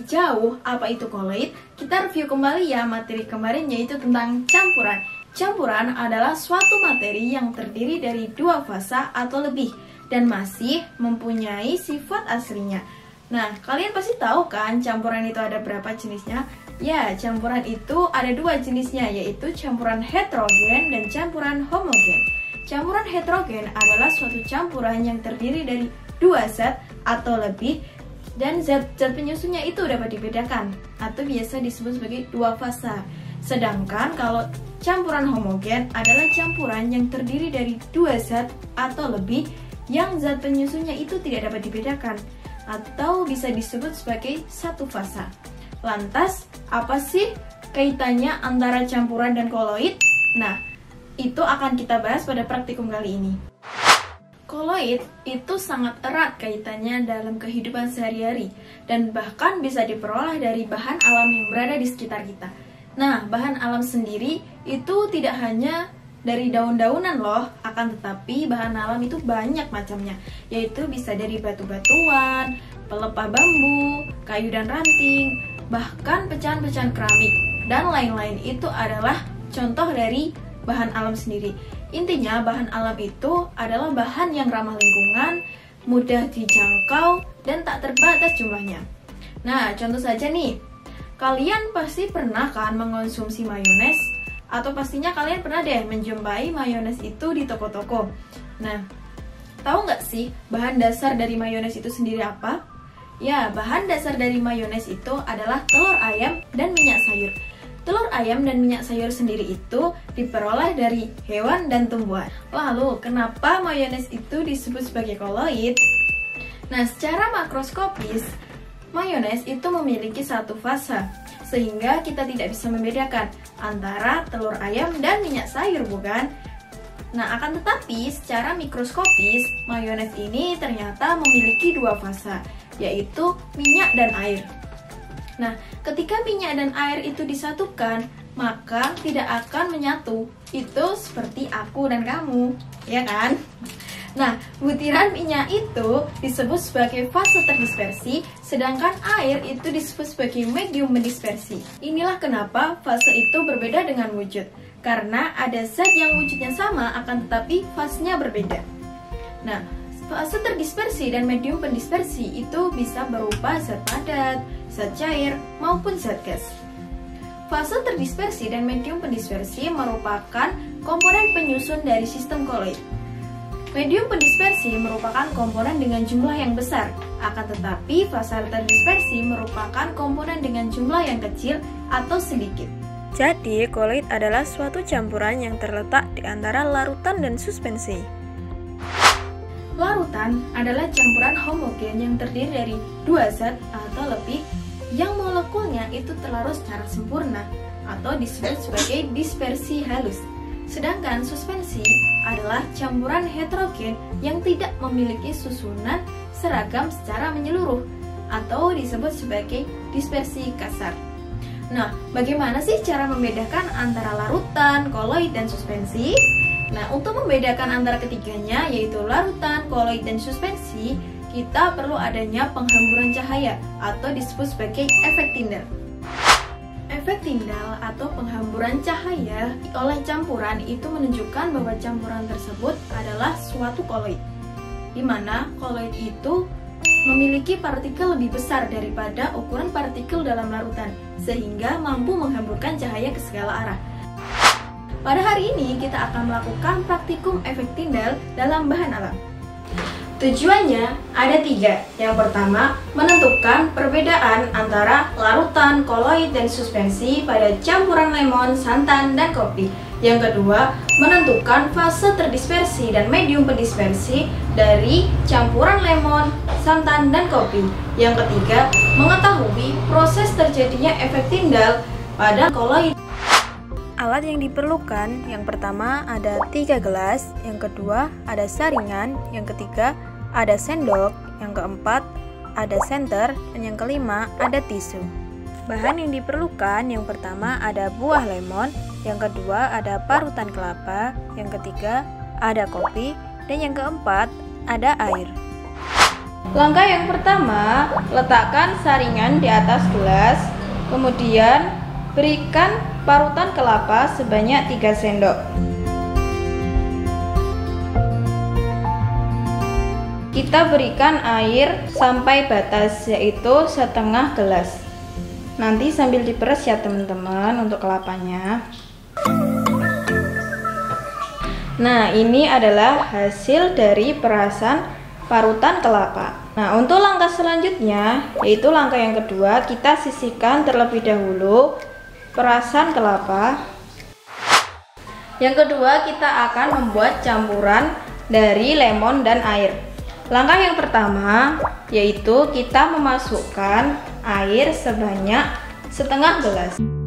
lebih jauh apa itu koloid, kita review kembali ya materi kemarin, yaitu tentang campuran. Campuran adalah suatu materi yang terdiri dari dua fasa atau lebih dan masih mempunyai sifat aslinya. Nah, kalian pasti tahu kan campuran itu ada berapa jenisnya? Ya, campuran itu ada dua jenisnya, yaitu campuran heterogen dan campuran homogen. Campuran heterogen adalah suatu campuran yang terdiri dari dua zat atau lebih dan zat-zat penyusunnya itu dapat dibedakan atau biasa disebut sebagai dua fasa. Sedangkan kalau campuran homogen adalah campuran yang terdiri dari dua zat atau lebih yang zat penyusunnya itu tidak dapat dibedakan atau bisa disebut sebagai satu fasa. Lantas, apa sih kaitannya antara campuran dan koloid? Nah, itu akan kita bahas pada praktikum kali ini. Koloid itu sangat erat kaitannya dalam kehidupan sehari-hari dan bahkan bisa diperoleh dari bahan alam yang berada di sekitar kita. Nah, bahan alam sendiri itu tidak hanya dari daun-daunan loh, akan tetapi bahan alam itu banyak macamnya, yaitu bisa dari batu-batuan, pelepah bambu, kayu dan ranting, bahkan pecahan-pecahan keramik, dan lain-lain itu adalah contoh dari bahan alam sendiri. Intinya, bahan alam itu adalah bahan yang ramah lingkungan, mudah dijangkau, dan tak terbatas jumlahnya. Nah, contoh saja nih, kalian pasti pernah kan mengonsumsi mayones, atau pastinya kalian pernah deh menjumpai mayones itu di toko-toko. Nah, tahu nggak sih bahan dasar dari mayones itu sendiri apa? Ya, bahan dasar dari mayones itu adalah telur ayam dan minyak sayur. Telur ayam dan minyak sayur sendiri itu diperoleh dari hewan dan tumbuhan. Lalu, kenapa mayones itu disebut sebagai koloid? Nah, secara makroskopis, mayones itu memiliki satu fasa, sehingga kita tidak bisa membedakan antara telur ayam dan minyak sayur, bukan? Nah, akan tetapi secara mikroskopis, mayones ini ternyata memiliki dua fasa, yaitu minyak dan air. Nah, ketika minyak dan air itu disatukan, maka tidak akan menyatu. Itu seperti aku dan kamu, ya kan? Nah, butiran minyak itu disebut sebagai fase terdispersi, sedangkan air itu disebut sebagai medium mendispersi. Inilah kenapa fase itu berbeda dengan wujud, karena ada zat yang wujudnya sama akan tetapi fasenya berbeda. Nah, fase terdispersi dan medium pendispersi itu bisa berupa zat padat, zat cair, maupun zat gas. Fase terdispersi dan medium pendispersi merupakan komponen penyusun dari sistem koloid. Medium pendispersi merupakan komponen dengan jumlah yang besar, akan tetapi fase terdispersi merupakan komponen dengan jumlah yang kecil atau sedikit. Jadi, koloid adalah suatu campuran yang terletak di antara larutan dan suspensi. Larutan adalah campuran homogen yang terdiri dari dua zat atau lebih yang molekulnya itu terlarut secara sempurna atau disebut sebagai dispersi halus. Sedangkan suspensi adalah campuran heterogen yang tidak memiliki susunan seragam secara menyeluruh atau disebut sebagai dispersi kasar. Nah, bagaimana sih cara membedakan antara larutan, koloid, dan suspensi? Nah, untuk membedakan antara ketiganya, yaitu larutan, koloid, dan suspensi, kita perlu adanya penghamburan cahaya atau disebut sebagai efek Tyndall. Efek Tyndall atau penghamburan cahaya oleh campuran itu menunjukkan bahwa campuran tersebut adalah suatu koloid, di mana koloid itu memiliki partikel lebih besar daripada ukuran partikel dalam larutan, sehingga mampu menghamburkan cahaya ke segala arah. Pada hari ini kita akan melakukan praktikum efek Tyndall dalam bahan alam. Tujuannya ada tiga. Yang pertama, menentukan perbedaan antara larutan, koloid, dan suspensi pada campuran lemon, santan, dan kopi. Yang kedua, menentukan fase terdispersi dan medium pendispersi dari campuran lemon, santan, dan kopi. Yang ketiga, mengetahui proses terjadinya efek Tyndall pada koloid. Alat yang diperlukan, yang pertama ada 3 gelas, yang kedua ada saringan, yang ketiga ada sendok, yang keempat ada senter, dan yang kelima ada tisu. Bahan yang diperlukan, yang pertama ada buah lemon, yang kedua ada parutan kelapa, yang ketiga ada kopi, dan yang keempat ada air. Langkah yang pertama, letakkan saringan di atas gelas, kemudian berikan parutan kelapa sebanyak 3 sendok. Kita berikan air sampai batas, yaitu setengah gelas. Nanti sambil diperes ya teman-teman untuk kelapanya. Nah, ini adalah hasil dari perasan parutan kelapa. Nah, untuk langkah selanjutnya, yaitu langkah yang kedua, kita sisihkan terlebih dahulu perasan kelapa. Yang kedua, kita akan membuat campuran dari lemon dan air. Langkah yang pertama, yaitu kita memasukkan air sebanyak setengah gelas.